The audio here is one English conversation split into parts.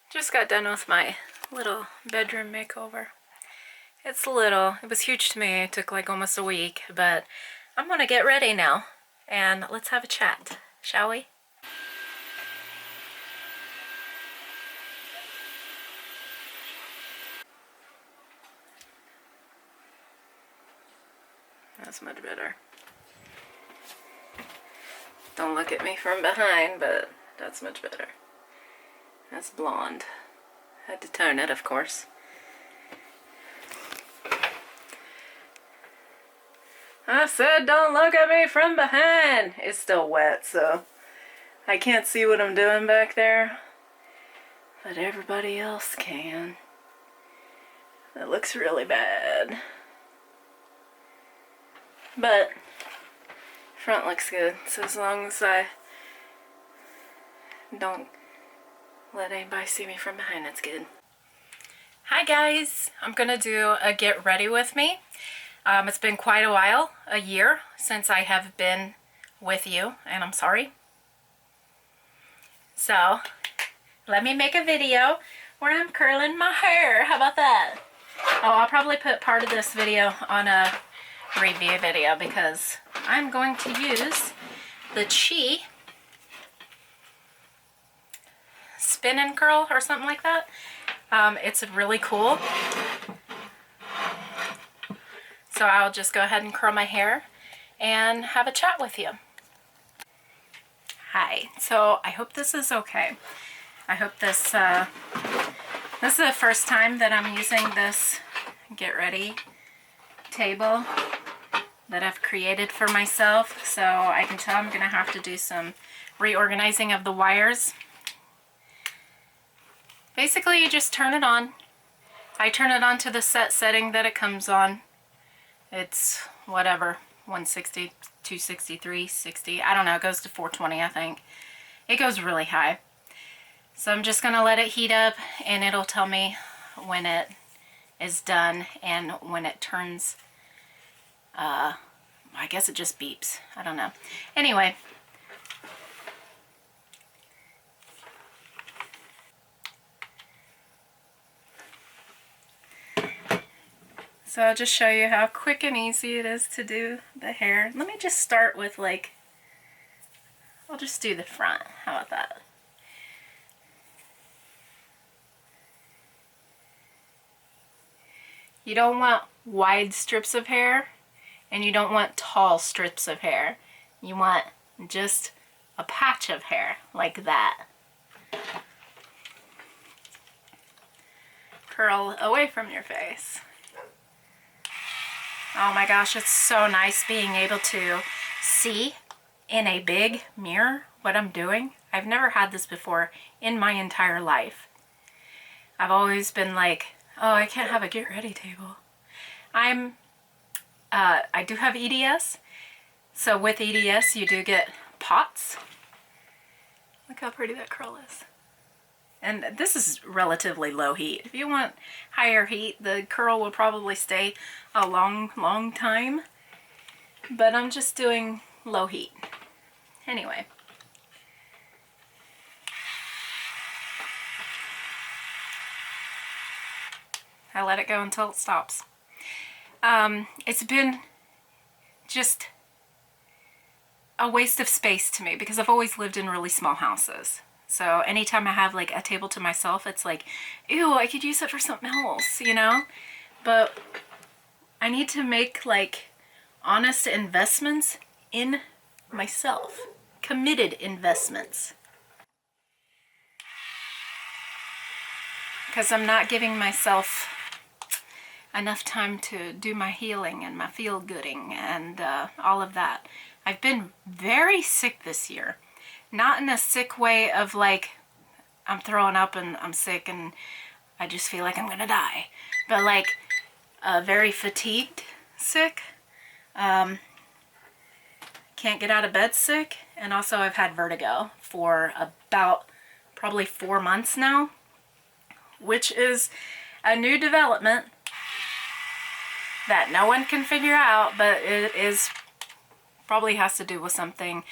Just got done with my little bedroom makeover. It's little. It was huge to me. It took like almost a week, but I'm gonna get ready now and let's have a chat, shall we? That's much better. Don't look at me from behind, but that's much better. That's blonde. Had to tone it, of course. I said don't look at me from behind. It's still wet, so I can't see what I'm doing back there. But everybody else can. That looks really bad. But front looks good, so as long as I don't let anybody see me from behind, that's good. Hi guys, I'm gonna do a get ready with me. It's been quite a while, a year, since I have been with you, and I'm sorry. So, let me make a video where I'm curling my hair. How about that? Oh, I'll probably put part of this video on a review video because I'm going to use the Chi Spin and Curl or something like that. It's really cool. So I'll just go ahead and curl my hair and have a chat with you. Hi, so I hope this is okay. I hope this is the first time that I'm using this get ready table that I've created for myself. So I can tell I'm gonna have to do some reorganizing of the wires. Basically, you just turn it on. I turn it on to the set setting that it comes on. It's whatever, 160, 260, 360, I don't know, it goes to 420, I think. It goes really high. So I'm just gonna let it heat up and it'll tell me when it is done and when it turns, I guess it just beeps, I don't know. Anyway. So I'll just show you how quick and easy it is to do the hair. Let me just start with I'll just do the front. How about that? You don't want wide strips of hair and you don't want tall strips of hair. You want just a patch of hair like that. Curl away from your face. Oh my gosh, it's so nice being able to see in a big mirror what I'm doing. I've never had this before in my entire life. I've always been like, oh, I can't have a get ready table. I do have EDS. So with EDS, you do get pots. Look how pretty that curl is. And this is relatively low heat. If you want higher heat, the curl will probably stay a long time. But I'm just doing low heat. Anyway. I let it go until it stops. It's been just a waste of space to me because I've always lived in really small houses. So anytime I have like a table to myself, it's like, ew, I could use it for something else, you know? But I need to make like honest investments in myself. Committed investments. Because I'm not giving myself enough time to do my healing and my feel-gooding and all of that. I've been very sick this year. Not in a sick way of like, I'm throwing up and I'm sick and I just feel like I'm gonna die. But like, very fatigued sick. Can't get out of bed sick. And also I've had vertigo for about probably 4 months now. Which is a new development that no one can figure out. But it is, probably has to do with something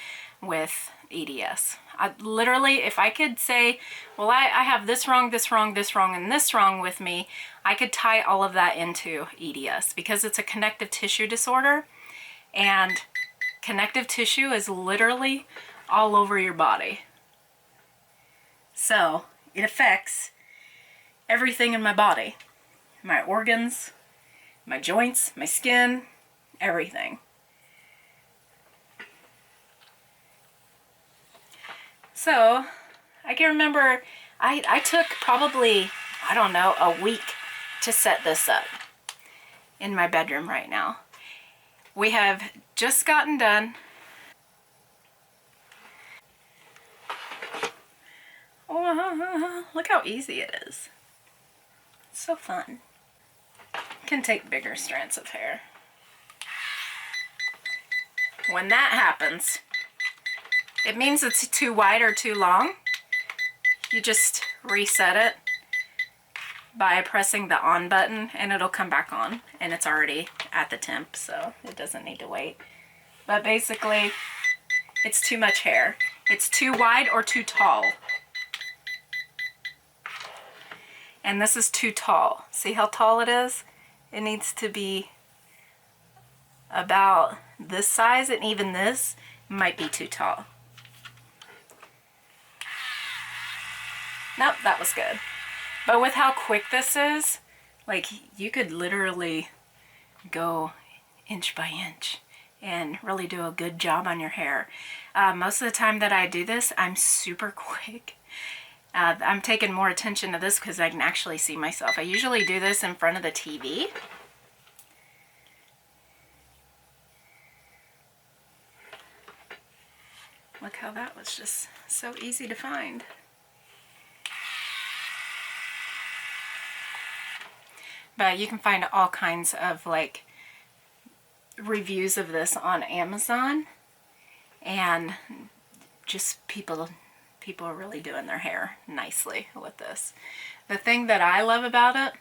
with EDS. Literally, if I could say, well, I have this wrong, this wrong, this wrong, and this wrong with me, I could tie all of that into EDS because it's a connective tissue disorder, and connective tissue is literally all over your body. So it affects everything in my body, my organs, my joints, my skin, everything. So I can remember I took probably, I don't know, a week to set this up in my bedroom right now. We have just gotten done. Oh, look how easy it is. It's so fun. Can take bigger strands of hair. When that happens, it means it's too wide or too long. You just reset it by pressing the on button and it'll come back on, and it's already at the temp, so it doesn't need to wait. But basically, it's too much hair. It's too wide or too tall. And this is too tall. See how tall it is? It needs to be about this size, and even this might be too tall. Nope, that was good. But with how quick this is, like, you could literally go inch by inch and really do a good job on your hair. Most of the time that I do this, I'm super quick. I'm taking more attention to this because I can actually see myself. I usually do this in front of the TV. Look how that was just so easy to find. But you can find all kinds of like reviews of this on Amazon, and just people are really doing their hair nicely with this. The thing that I love about it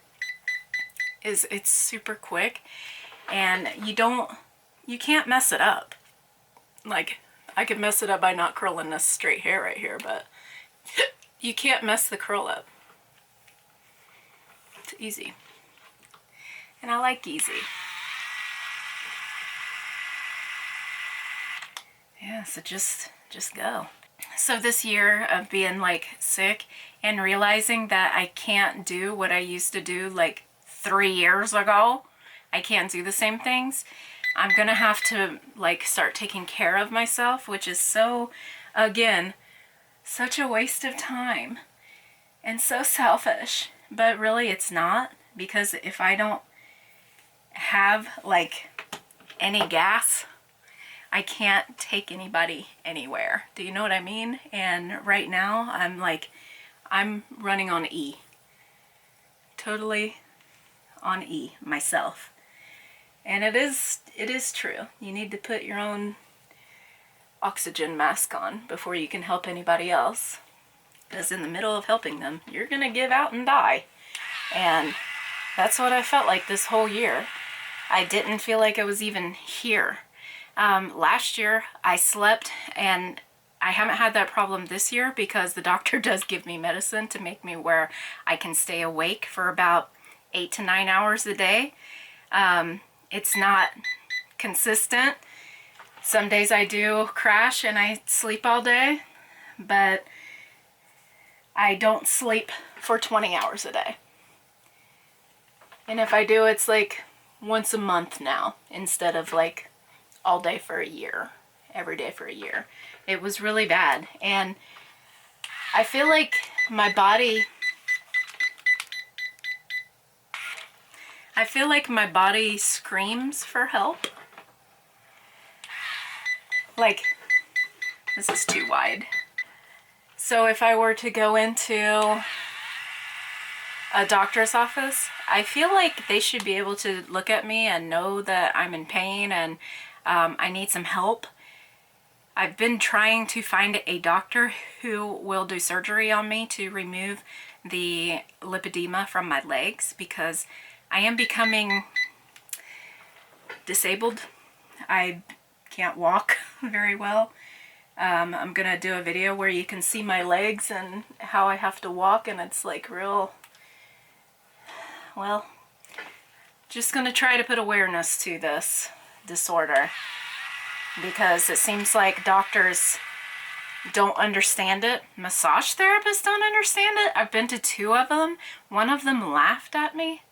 is it's super quick, and you can't mess it up. Like, I could mess it up by not curling this straight hair right here, but you can't mess the curl up. It's easy. And I like easy. Yeah, so just go. So this year of being like sick and realizing that I can't do what I used to do like 3 years ago, I can't do the same things. I'm gonna have to like start taking care of myself, which is so, again, such a waste of time and so selfish. But really it's not, because if I don't have like any gas, I can't take anybody anywhere. Do you know what I mean? And right now I'm running on E. Totally on E myself. And it is true. You need to put your own oxygen mask on before you can help anybody else. Because in the middle of helping them, you're gonna give out and die. And that's what I felt like this whole year. I didn't feel like I was even here. Last year I slept, and I haven't had that problem this year because the doctor does give me medicine to make me where I can stay awake for about 8 to 9 hours a day. It's not consistent. Some days I do crash and I sleep all day, but I don't sleep for 20 hours a day. And if I do, it's like once a month now, instead of like all day for a year, every day for a year. It was really bad, and I feel like my body screams for help. Like, this is too wide. So if I were to go into a doctor's office, I feel like they should be able to look at me and know that I'm in pain and I need some help. I've been trying to find a doctor who will do surgery on me to remove the lipedema from my legs, because I am becoming disabled. I can't walk very well. I'm gonna do a video where you can see my legs and how I have to walk, and it's like real, well, just gonna try to put awareness to this disorder, because it seems like doctors don't understand it. Massage therapists don't understand it. I've been to 2 of them. One of them laughed at me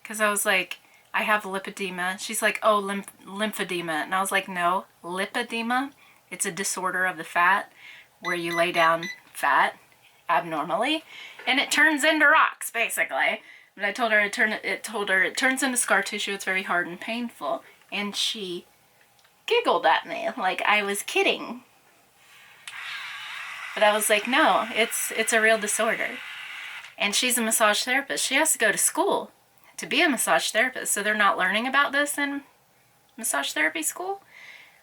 because I was like, I have lipedema. She's like, oh, lymphedema. And I was like, no, lipedema. It's a disorder of the fat where you lay down fat abnormally and it turns into rocks, basically. But I told her it turns into scar tissue. It's very hard and painful. And she giggled at me like I was kidding. But I was like, no, it's a real disorder. And she's a massage therapist. She has to go to school to be a massage therapist. So they're not learning about this in massage therapy school.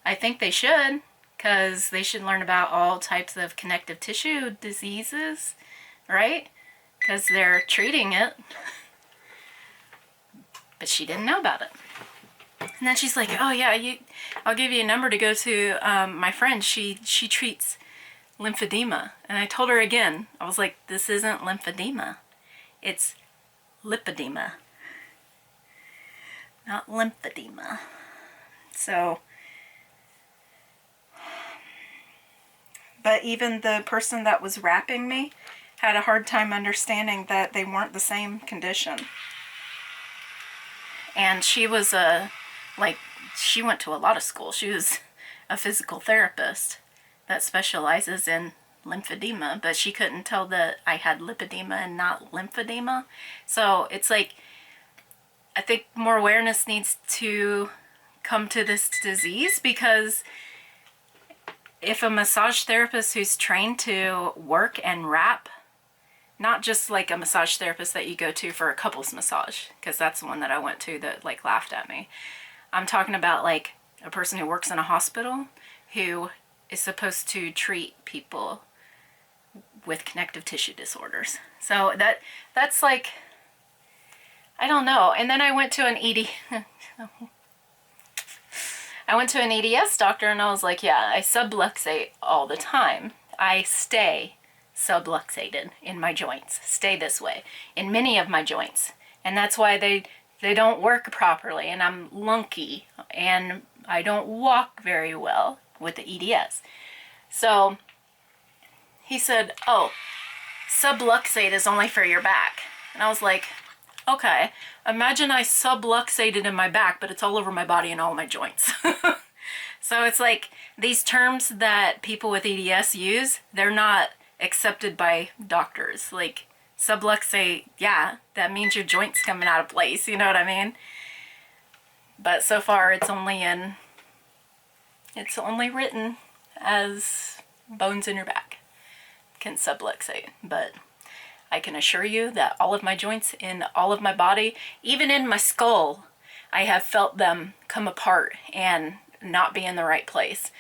I think they should, because they should learn about all types of connective tissue diseases, right? Because they're treating it. But she didn't know about it. And then she's like, oh yeah, I'll give you a number to go to my friend. She treats lymphedema. And I told her again, I was like, this isn't lymphedema. It's lipedema. Not lymphedema. So, but even the person that was wrapping me had a hard time understanding that they weren't the same condition. And she was she went to a lot of school. She was a physical therapist that specializes in lymphedema, but she couldn't tell that I had lipedema and not lymphedema. So it's like, I think more awareness needs to come to this disease, because if a massage therapist who's trained to work and wrap, not just like a massage therapist that you go to for a couples massage, because that's the one that I went to that like laughed at me. I'm talking about like a person who works in a hospital who is supposed to treat people with connective tissue disorders. So that's like, I don't know. And then I went to an EDS doctor, and I was like, yeah, I subluxate all the time. I stay subluxated in my joints. Stay this way in many of my joints. And that's why they don't work properly, and I'm lunky, and I don't walk very well with the EDS. So he said, oh, subluxate is only for your back. And I was like, okay, imagine I subluxated in my back, but it's all over my body and all my joints. So it's like these terms that people with EDS use, they're not accepted by doctors. Like subluxate, yeah, that means your joint's coming out of place, you know what I mean? But so far it's only written as bones in your back can subluxate. But I can assure you that all of my joints in all of my body, even in my skull, I have felt them come apart and not be in the right place.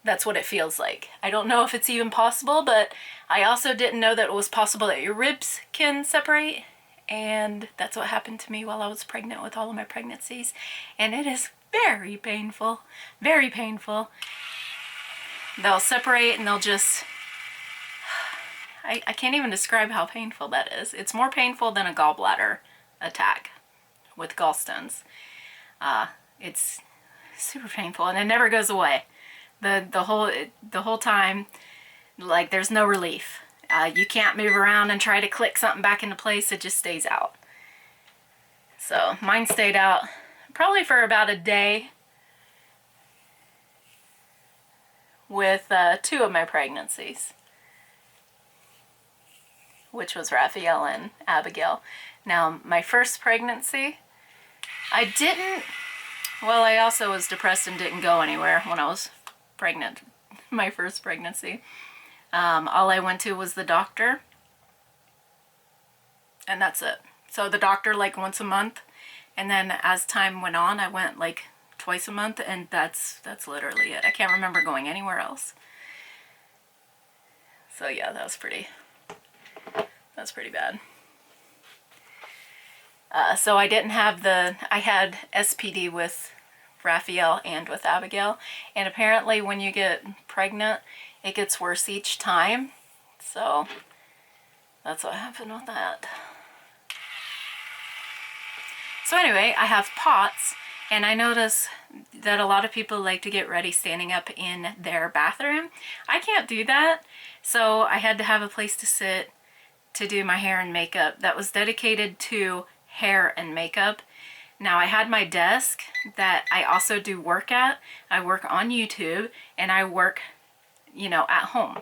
That's what it feels like. I don't know if it's even possible, but I also didn't know that it was possible that your ribs can separate. And that's what happened to me while I was pregnant with all of my pregnancies. And it is very painful, very painful. They'll separate and they'll just, I can't even describe how painful that is. It's more painful than a gallbladder attack with gallstones. It's super painful, and it never goes away. The whole time, like, there's no relief. You can't move around and try to click something back into place. It just stays out. So mine stayed out probably for about a day with 2 of my pregnancies, which was Raphael and Abigail. Now, my first pregnancy, I also was depressed and didn't go anywhere when I was pregnant, my first pregnancy. All I went to was the doctor, and that's it. So the doctor like once a month, and then as time went on, I went like twice a month, and that's literally it. I can't remember going anywhere else. So yeah, that's pretty bad. So I didn't have I had SPD with Raphael and with Abigail, and apparently when you get pregnant, it gets worse each time. So that's what happened with that. So anyway, I have pots, and I notice that a lot of people like to get ready standing up in their bathroom. I can't do that, so I had to have a place to sit to do my hair and makeup that was dedicated to hair and makeup. Now I had my desk that I also do work at. I work on YouTube, and I work, you know, at home.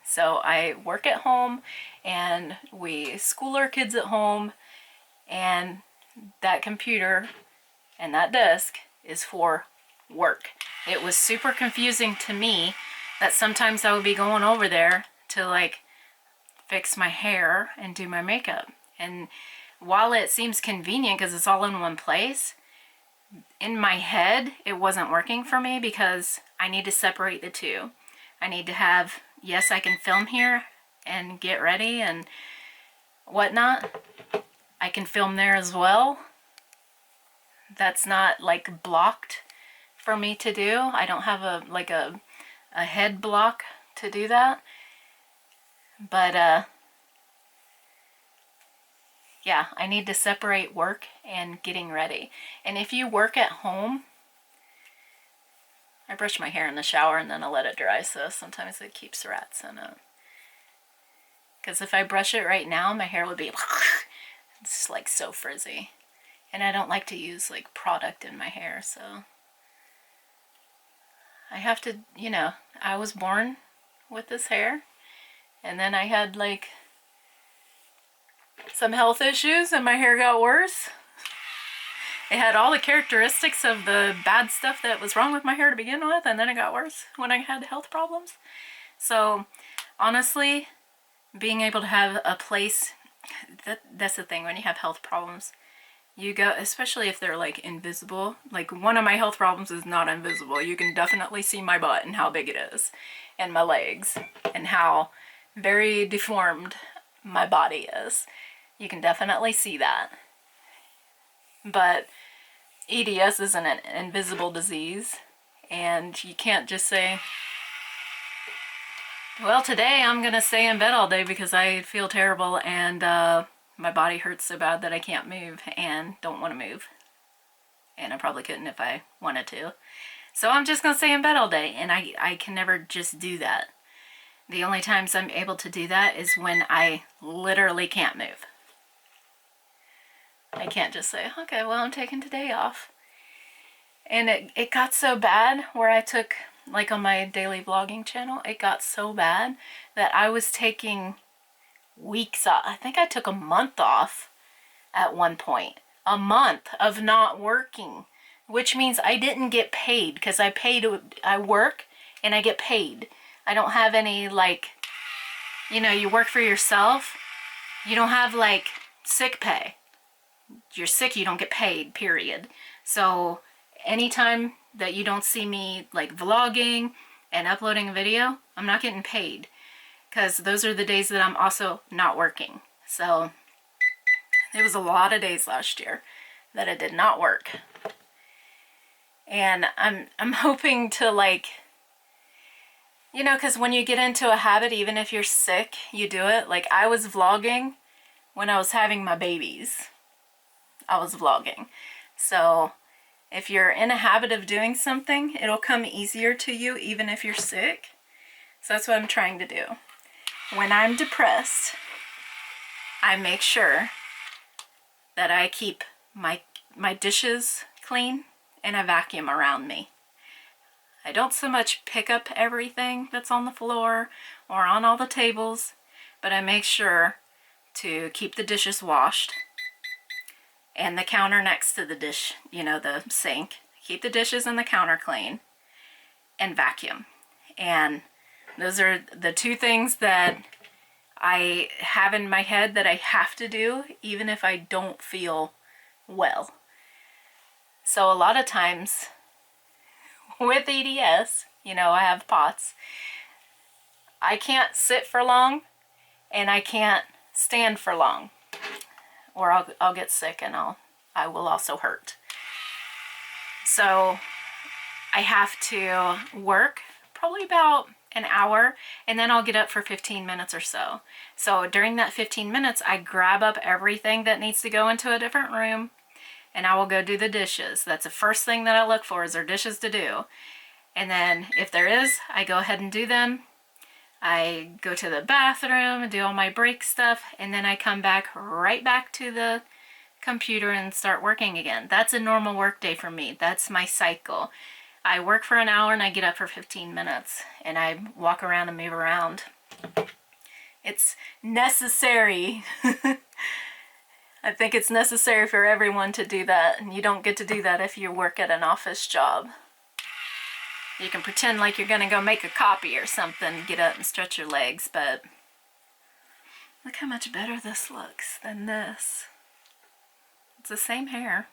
So I work at home, and we school our kids at home, and that computer and that desk is for work. It was super confusing to me that sometimes I would be going over there to like fix my hair and do my makeup. And while it seems convenient because it's all in one place, in my head it wasn't working for me because I need to separate the two. I need to have, yes, I can film here and get ready and whatnot. I can film there as well. That's not like blocked for me to do. I don't have a head block to do that. But yeah, I need to separate work and getting ready. And if you work at home, I brush my hair in the shower and then I let it dry, so sometimes it keeps rats in it. Because if I brush it right now, my hair would be it's like so frizzy. And I don't like to use like product in my hair, so I have to, you know, I was born with this hair, and then I had like some health issues and my hair got worse. It had all the characteristics of the bad stuff that was wrong with my hair to begin with, and then it got worse when I had health problems. So honestly, being able to have a place, that's the thing when you have health problems. You go, especially if they're like invisible. Like one of my health problems is not invisible. You can definitely see my butt and how big it is, and my legs, and how very deformed my body is. You can definitely see that. But EDS isn't an invisible disease, and you can't just say, well, today I'm gonna stay in bed all day because I feel terrible and my body hurts so bad that I can't move and don't want to move. And I probably couldn't if I wanted to. So I'm just going to stay in bed all day, and I can never just do that. The only times I'm able to do that is when I literally can't move. I can't just say, okay, well, I'm taking today off. And it got so bad where I took, like on my daily vlogging channel, it got so bad that I was taking weeks off. I think I took a month off at one point. A month of not working, which means I didn't get paid because I work and I get paid. I don't have any, like, you know, you work for yourself. You don't have like sick pay. You're sick, you don't get paid, period. So anytime that you don't see me like vlogging and uploading a video, I'm not getting paid. Because those are the days that I'm also not working. So there was a lot of days last year that I did not work. And I'm hoping to, like, you know, because when you get into a habit, even if you're sick, you do it. Like I was vlogging when I was having my babies. I was vlogging. So if you're in a habit of doing something, it'll come easier to you even if you're sick. So that's what I'm trying to do. When I'm depressed, I make sure that I keep my dishes clean and I vacuum around me. I don't so much pick up everything that's on the floor or on all the tables, but I make sure to keep the dishes washed and the counter next to the dish, you know, the sink. Keep the dishes and the counter clean and vacuum. And those are the two things that I have in my head that I have to do even if I don't feel well. So a lot of times with EDS, you know, I have POTS. I can't sit for long and I can't stand for long, or I'll get sick and I will also hurt. So I have to work probably about an hour, and then I'll get up for 15 minutes or so. So during that 15 minutes, I grab up everything that needs to go into a different room, and I will go do the dishes. That's the first thing that I look for, is there dishes to do. And then if there is, I go ahead and do them. I go to the bathroom and do all my break stuff, and then I come back right back to the computer and start working again. That's a normal work day for me. That's my cycle. I work for an hour and I get up for 15 minutes and I walk around and move around. It's necessary. I think it's necessary for everyone to do that, and you don't get to do that if you work at an office job. You can pretend like you're gonna go make a copy or something, get up and stretch your legs, but look how much better this looks than this. It's the same hair.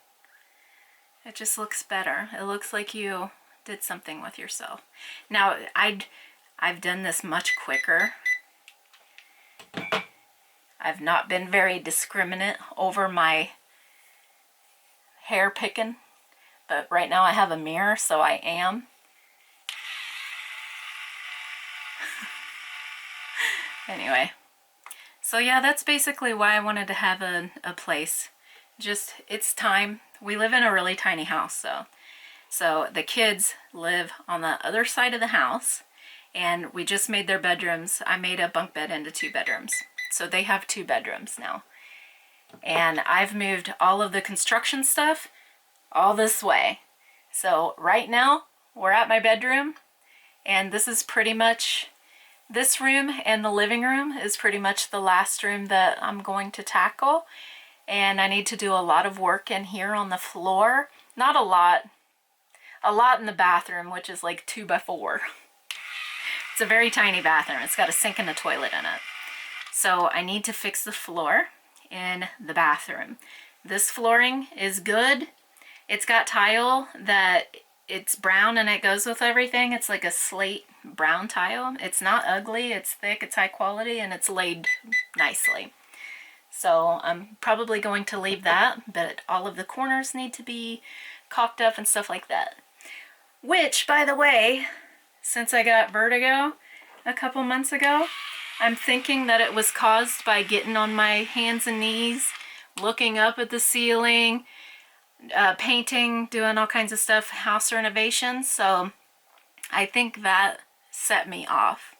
It just looks better. It looks like you did something with yourself. Now, I've done this much quicker. I've not been very discriminate over my hair picking, but right now I have a mirror, so I am. Anyway, so yeah, that's basically why I wanted to have a place. Just, it's time. We live in a really tiny house, so the kids live on the other side of the house, and we just made their bedrooms. I made a bunk bed into 2 bedrooms. So they have 2 bedrooms now. And I've moved all of the construction stuff all this way. So right now we're at my bedroom, and this is pretty much, this room and the living room is pretty much the last room that I'm going to tackle. And I need to do a lot of work in here on the floor. Not a lot in the bathroom, which is like 2 by 4. It's a very tiny bathroom. It's got a sink and a toilet in it. So I need to fix the floor in the bathroom. This flooring is good. It's got tile that it's brown and it goes with everything. It's like a slate brown tile. It's not ugly, it's thick, it's high quality, and it's laid nicely. So I'm probably going to leave that, but all of the corners need to be caulked up and stuff like that. Which, by the way, since I got vertigo a couple months ago, I'm thinking that it was caused by getting on my hands and knees, looking up at the ceiling, painting, doing all kinds of stuff, house renovations. So I think that set me off.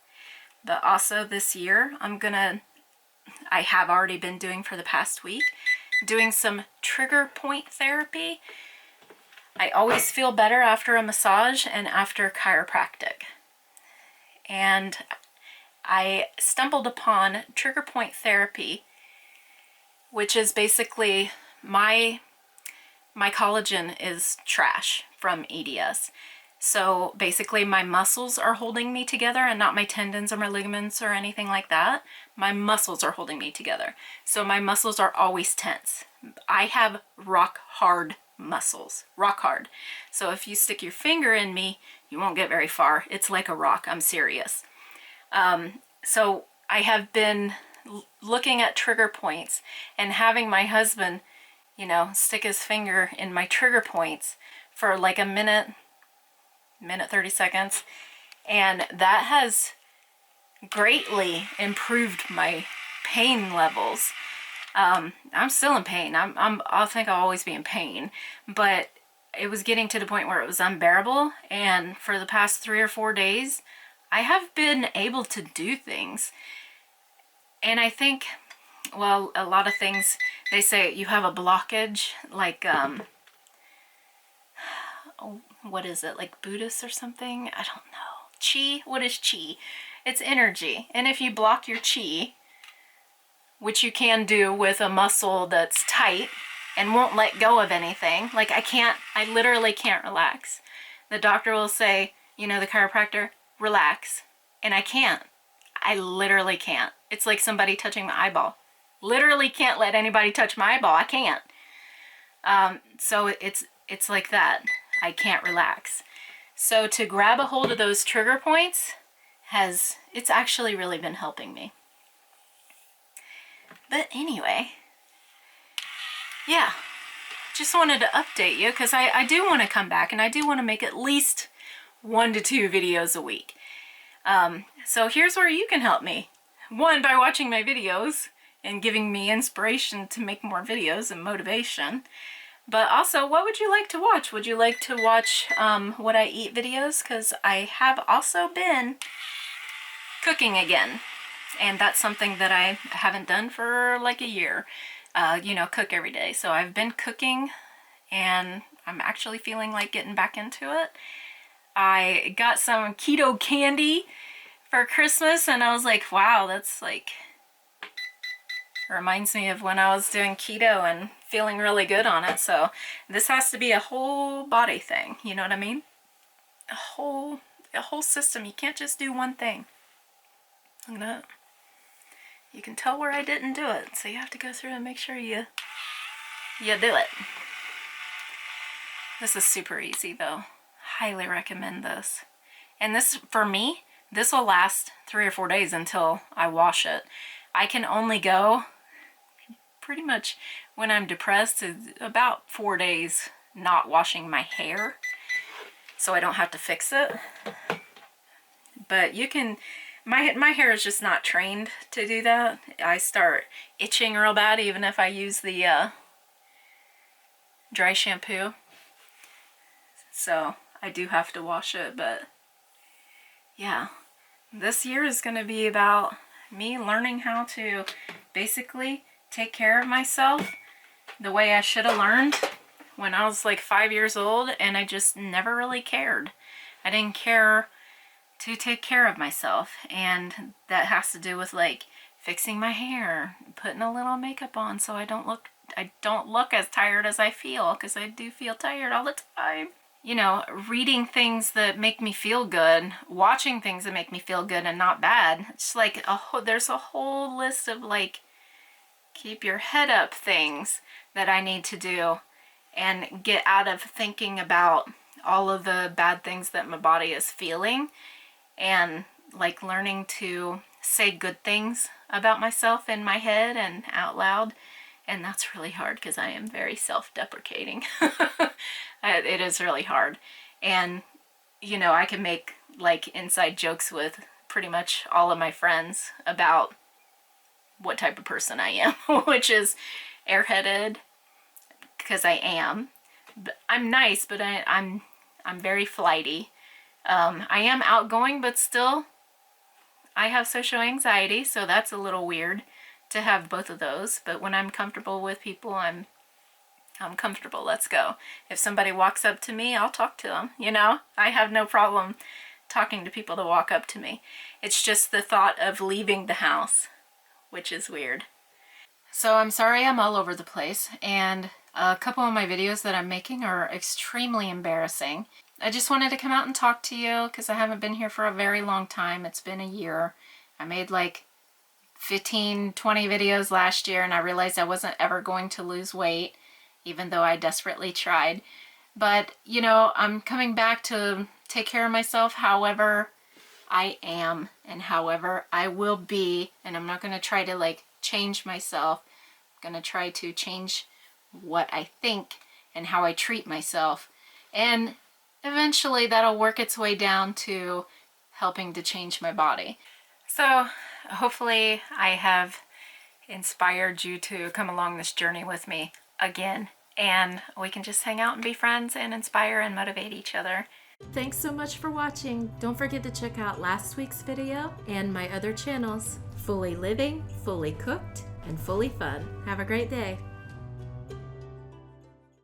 But also this year, I have already been doing for the past week, doing some trigger point therapy. I always feel better after a massage and after chiropractic. And I stumbled upon trigger point therapy, which is basically my collagen is trash from EDS. So basically my muscles are holding me together, and not my tendons or my ligaments or anything like that. My muscles are holding me together. So my muscles are always tense. I have rock hard muscles, rock hard. So if you stick your finger in me, you won't get very far. It's like a rock, I'm serious. So I have been looking at trigger points and having my husband, you know, stick his finger in my trigger points for like a minute 30 seconds, and that has greatly improved my pain levels. I'm still in pain. I think I'll always be in pain, but it was getting to the point where it was unbearable, and for the past 3 or 4 days I have been able to do things. And I think, well, a lot of things, they say you have a blockage, like what is it, like Buddhist or something? I don't know. Chi? What is chi? It's energy. And if you block your chi, which you can do with a muscle that's tight and won't let go of anything, like I literally can't relax. The doctor will say, you know, the chiropractor, relax. And I can't. I literally can't. It's like somebody touching my eyeball. Literally can't let anybody touch my eyeball. I can't. So it's like that. I can't relax. So to grab a hold of those trigger points it's actually really been helping me. But anyway, yeah, just wanted to update you because I do want to come back, and I do want to make at least 1 to 2 videos a week. So here's where you can help me. One, by watching my videos and giving me inspiration to make more videos and motivation. But also, what would you like to watch? Would you like to watch what I eat videos? Because I have also been cooking again. And that's something that I haven't done for like a year. You know, cook every day. So I've been cooking, and I'm actually feeling like getting back into it. I got some keto candy for Christmas, and I was like, wow, that's like, reminds me of when I was doing keto and feeling really good on it. So this has to be a whole body thing, you know what I mean? A whole system. You can't just do one thing. Look at that. You can tell where I didn't do it, so you have to go through and make sure you do it. This is super easy though. Highly recommend this. And this, for me, this will last 3 or 4 days until I wash it. I can only go pretty much when I'm depressed about 4 days not washing my hair, so I don't have to fix it. But you can, my hair is just not trained to do that. I start itching real bad even if I use the dry shampoo. So I do have to wash it, but yeah. This year is going to be about me learning how to basically take care of myself the way I should have learned when I was like 5 years old, and I just never really cared. I didn't care to take care of myself, and that has to do with like fixing my hair, putting a little makeup on so I don't look as tired as I feel, because I do feel tired all the time. You know, reading things that make me feel good, watching things that make me feel good and not bad. It's like there's a whole list of like keep your head up things that I need to do and get out of thinking about all of the bad things that my body is feeling, and like learning to say good things about myself in my head and out loud. And that's really hard because I am very self-deprecating. It is really hard. And, you know, I can make like inside jokes with pretty much all of my friends about what type of person I am, which is airheaded, because I am. But I'm nice, but I'm very flighty. I am outgoing, but still I have social anxiety, so that's a little weird to have both of those. But when I'm comfortable with people, I'm comfortable. Let's go. If somebody walks up to me, I'll talk to them. You know, I have no problem talking to people that walk up to me. It's just the thought of leaving the house, which is weird. So I'm sorry I'm all over the place, and a couple of my videos that I'm making are extremely embarrassing. I just wanted to come out and talk to you because I haven't been here for a very long time. It's been a year. I made like 15, 20 videos last year, and I realized I wasn't ever going to lose weight, even though I desperately tried. But, you know, I'm coming back to take care of myself however I am and however I will be, and I'm not going to try to like change myself. I'm going to try to change what I think and how I treat myself, and eventually that'll work its way down to helping to change my body. So hopefully I have inspired you to come along this journey with me again, and we can just hang out and be friends and inspire and motivate each other. Thanks so much for watching. Don't forget to check out last week's video and my other channels, Fully Living, Fully Cooked, and Fully Fun. Have a great day.